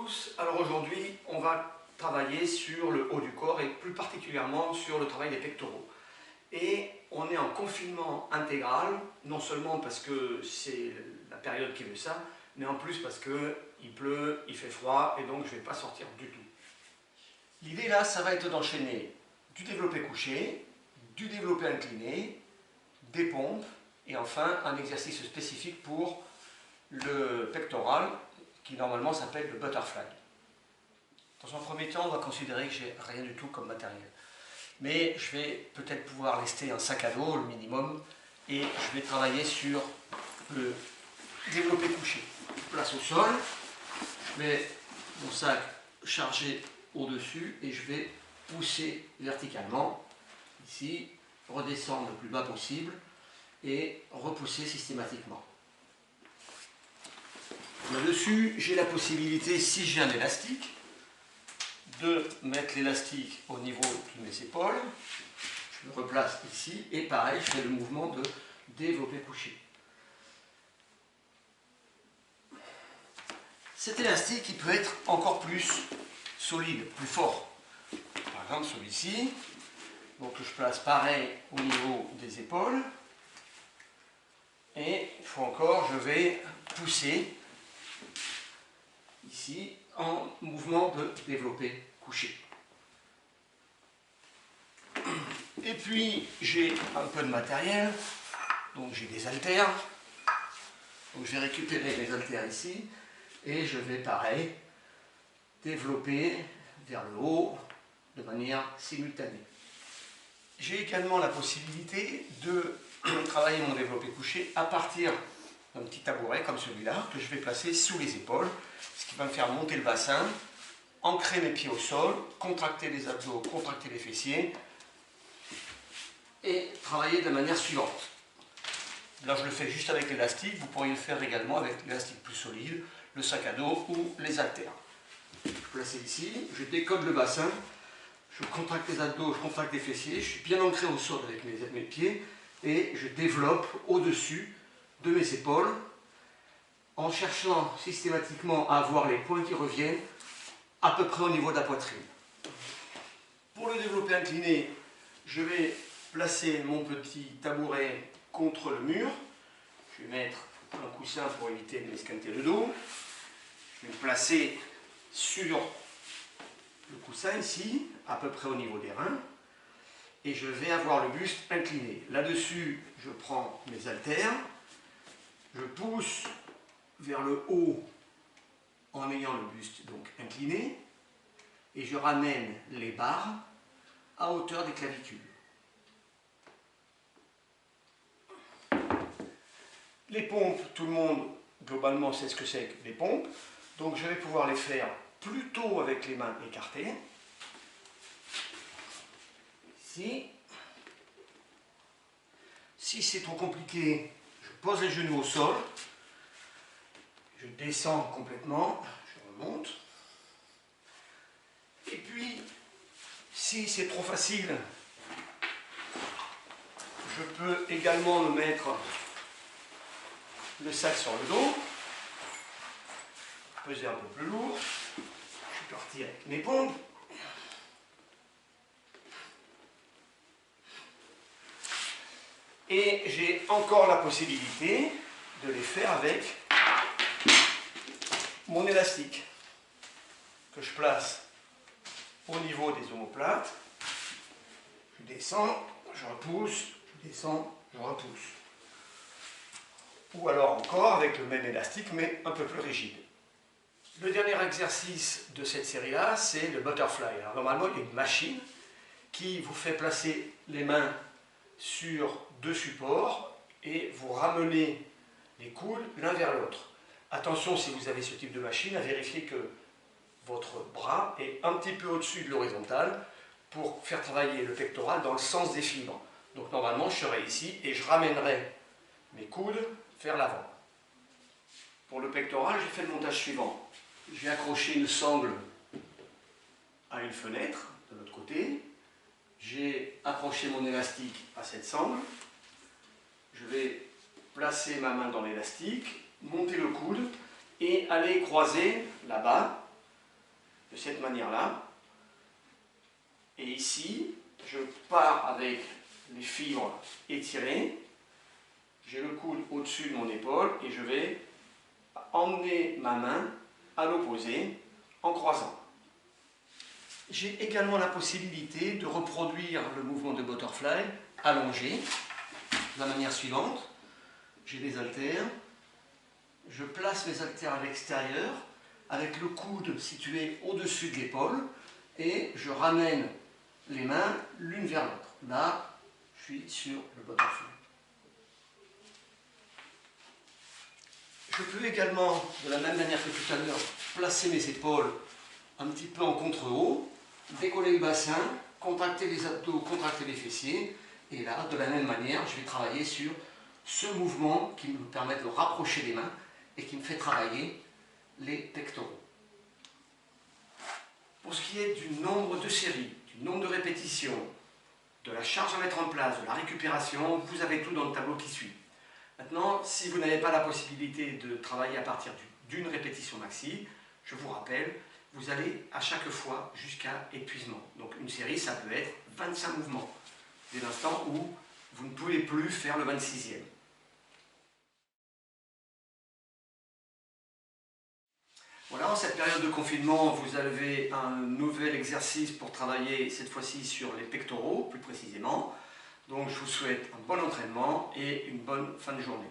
tous. Alors aujourd'hui, on va travailler sur le haut du corps et plus particulièrement sur le travail des pectoraux. Et on est en confinement intégral, non seulement parce que c'est la période qui veut ça, mais en plus parce qu'il pleut, il fait froid et donc je ne vais pas sortir du tout. L'idée là, ça va être d'enchaîner du développé couché, du développé incliné, des pompes et enfin un exercice spécifique pour le pectoral qui normalement s'appelle le butterfly. Dans un premier temps, on va considérer que j'ai rien du tout comme matériel. Mais je vais peut-être pouvoir lester un sac à dos, le minimum, et je vais travailler sur le développé couché. Place au sol, je mets mon sac chargé au-dessus et je vais pousser verticalement, ici, redescendre le plus bas possible et repousser systématiquement. Là-dessus, j'ai la possibilité, si j'ai un élastique, de mettre l'élastique au niveau de mes épaules. Je le replace ici et pareil, je fais le mouvement de développé couché. Cet élastique, il peut être encore plus solide, plus fort. Par exemple, celui-ci. Donc je place pareil au niveau des épaules. Et une fois encore, je vais pousser ici en mouvement de développé couché. Et puis j'ai un peu de matériel, donc j'ai des haltères. Donc je vais récupérer les haltères ici et je vais pareil développer vers le haut de manière simultanée. J'ai également la possibilité de travailler mon développé couché à partir d'un petit tabouret comme celui-là que je vais placer sous les épaules, ce qui va me faire monter le bassin, ancrer mes pieds au sol, contracter les abdos, contracter les fessiers et travailler de la manière suivante. Là je le fais juste avec l'élastique, vous pourriez le faire également avec l'élastique plus solide, le sac à dos ou les haltères. Je place ici, je décolle le bassin, je contracte les abdos, je contracte les fessiers, je suis bien ancré au sol avec mes pieds et je développe au-dessus de mes épaules en cherchant systématiquement à avoir les points qui reviennent à peu près au niveau de la poitrine. Pour le développé incliné, je vais placer mon petit tabouret contre le mur. Je vais mettre un coussin pour éviter de m'esquinter le dos. Je vais me placer sur le coussin ici, à peu près au niveau des reins. Et je vais avoir le buste incliné. Là-dessus, je prends mes haltères. Je pousse vers le haut en ayant le buste donc incliné. Et je ramène les barres à hauteur des clavicules. Les pompes, tout le monde globalement sait ce que c'est que les pompes. Donc je vais pouvoir les faire plutôt avec les mains écartées. Ici. Si c'est trop compliqué, je pose les genoux au sol. Je descends complètement, je remonte. Et puis, si c'est trop facile, je peux également me mettre le sac sur le dos, peser un peu plus lourd. Je suis parti avec mes pompes. Et j'ai encore la possibilité de les faire avec mon élastique que je place au niveau des omoplates. Je descends, je repousse, je descends, je repousse. Ou alors encore avec le même élastique mais un peu plus rigide. Le dernier exercice de cette série-là, c'est le butterfly. Alors, normalement, il y a une machine qui vous fait placer les mains sur deux supports et vous ramenez les coudes l'un vers l'autre. Attention, si vous avez ce type de machine, à vérifier que votre bras est un petit peu au-dessus de l'horizontale pour faire travailler le pectoral dans le sens des fibres. Donc normalement, je serai ici et je ramènerai mes coudes vers l'avant. Pour le pectoral, j'ai fait le montage suivant. J'ai accroché une sangle à une fenêtre de l'autre côté. J'ai accroché mon élastique à cette sangle. Je vais placer ma main dans l'élastique, monter le coude et aller croiser là-bas de cette manière-là. Et ici, je pars avec les fibres étirées. J'ai le coude au-dessus de mon épaule et je vais emmener ma main à l'opposé en croisant. J'ai également la possibilité de reproduire le mouvement de butterfly allongé de la manière suivante. J'ai des haltères, je place mes haltères à l'extérieur avec le coude situé au-dessus de l'épaule et je ramène les mains l'une vers l'autre. Là, je suis sur le butterfly. Je peux également, de la même manière que tout à l'heure, placer mes épaules un petit peu en contre-haut, décoller le bassin, contracter les abdos, contracter les fessiers, et là, de la même manière, je vais travailler sur ce mouvement qui me permet de rapprocher les mains et qui me fait travailler les pectoraux. Pour ce qui est du nombre de séries, du nombre de répétitions, de la charge à mettre en place, de la récupération, vous avez tout dans le tableau qui suit. Maintenant, si vous n'avez pas la possibilité de travailler à partir d'une répétition maxi, je vous rappelle, vous allez à chaque fois jusqu'à épuisement. Donc une série, ça peut être 25 mouvements, dès l'instant où vous ne pouvez plus faire le 26e. Voilà, en cette période de confinement, vous avez un nouvel exercice pour travailler, cette fois-ci sur les pectoraux, plus précisément. Donc je vous souhaite un bon entraînement et une bonne fin de journée.